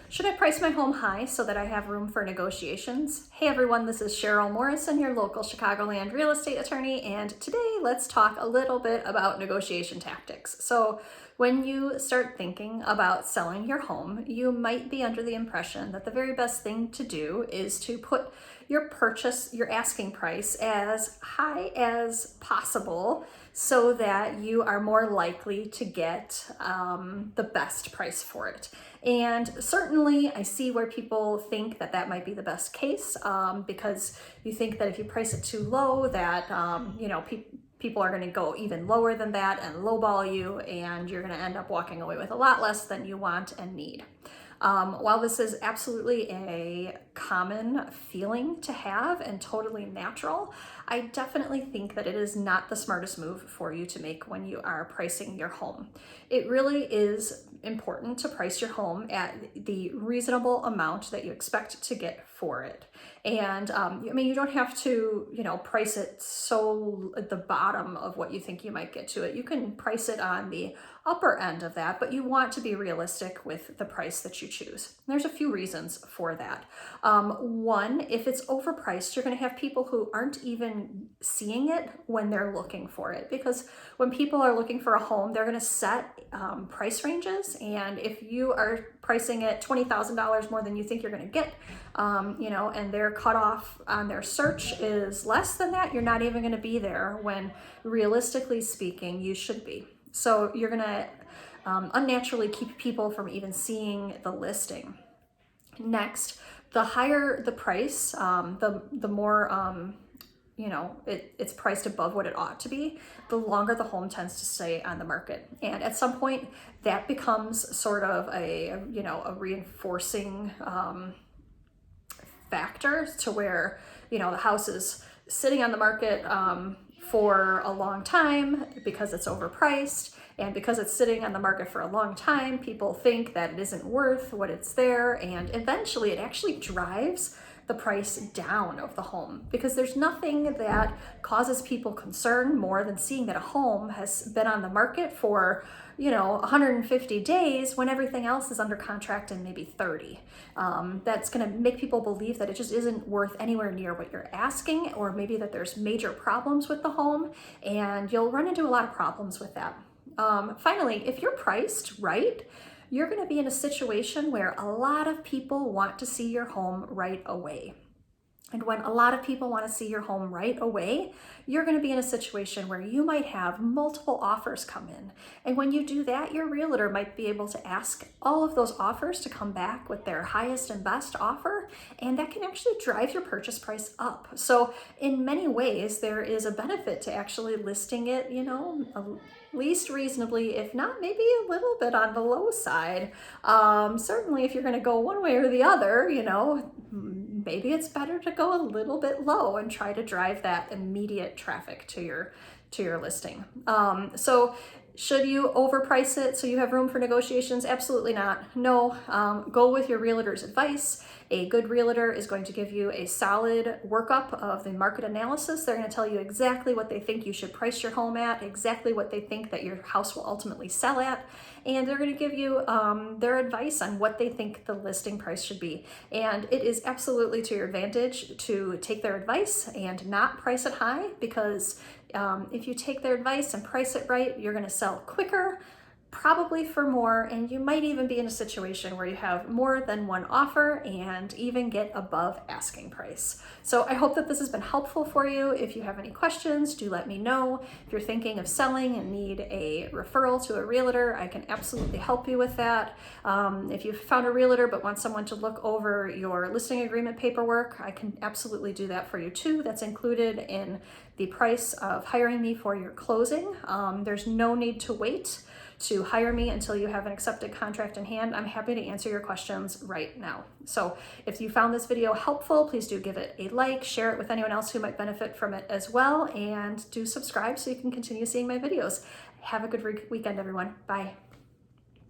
Should I price my home high so that I have room for negotiations? Hey everyone, this is Cheryl Morrison, your local Chicagoland real estate attorney, and today let's talk a little bit about negotiation tactics. So when you start thinking about selling your home, you might be under the impression that the very best thing to do is to put your asking price as high as possible so that you are more likely to get the best price for it. And certainly I see where people think that that might be the best case because you think that if you price it too low that, people are going to go even lower than that and lowball you, and you're going to end up walking away with a lot less than you want and need. While this is absolutely a common feeling to have and totally natural, I definitely think that it is not the smartest move for you to make when you are pricing your home. It really is important to price your home at the reasonable amount that you expect to get for it. And you don't have to, price it so at the bottom of what you think you might get to it. You can price it on the upper end of that, but you want to be realistic with the price that you choose. There's a few reasons for that. One, if it's overpriced, you're going to have people who aren't even seeing it when they're looking for it, because when people are looking for a home, they're going to set price ranges, and if you are pricing it $20,000 more than you think you're going to get, and their cutoff on their search is less than that, you're not even going to be there when realistically speaking you should be. So you're going to unnaturally keep people from even seeing the listing. Next, the higher the price, the more it's priced above what it ought to be, the longer the home tends to stay on the market. And at some point that becomes sort of a reinforcing factor to where, the house is sitting on the market for a long time because it's overpriced. And because it's sitting on the market for a long time, people think that it isn't worth what it's there. And eventually it actually drives the price down of the home, because there's nothing that causes people concern more than seeing that a home has been on the market for 150 days when everything else is under contract in maybe 30. That's going to make people believe that it just isn't worth anywhere near what you're asking, or maybe that there's major problems with the home, and you'll run into a lot of problems with that. Finally, if you're priced right, you're going to be in a situation where a lot of people want to see your home right away. And when a lot of people want to see your home right away, you're going to be in a situation where you might have multiple offers come in. And when you do that, your realtor might be able to ask all of those offers to come back with their highest and best offer, and that can actually drive your purchase price up. So in many ways, there is a benefit to actually listing it, at least reasonably, if not maybe a little bit on the low side. Certainly if you're going to go one way or the other, maybe it's better to go a little bit low and try to drive that immediate traffic to your listing. So should you overprice it so you have room for negotiations? Absolutely not. No, go with your realtor's advice. A good realtor is going to give you a solid workup of the market analysis. They're going to tell you exactly what they think you should price your home at, exactly what they think that your house will ultimately sell at, and they're going to give you their advice on what they think the listing price should be. And it is absolutely to your advantage to take their advice and not price it high, because if you take their advice and price it right, you're going to sell quicker, probably for more, and you might even be in a situation where you have more than one offer and even get above asking price. So I hope that this has been helpful for you. If you have any questions, do let me know. If you're thinking of selling and need a referral to a realtor, I can absolutely help you with that. If you've found a realtor but want someone to look over your listing agreement paperwork, I can absolutely do that for you too. That's included in the price of hiring me for your closing. There's no need to wait to hire me until you have an accepted contract in hand. I'm happy to answer your questions right now. So if you found this video helpful, please do give it a like, share it with anyone else who might benefit from it as well, and do subscribe so you can continue seeing my videos. Have a good weekend, everyone. Bye.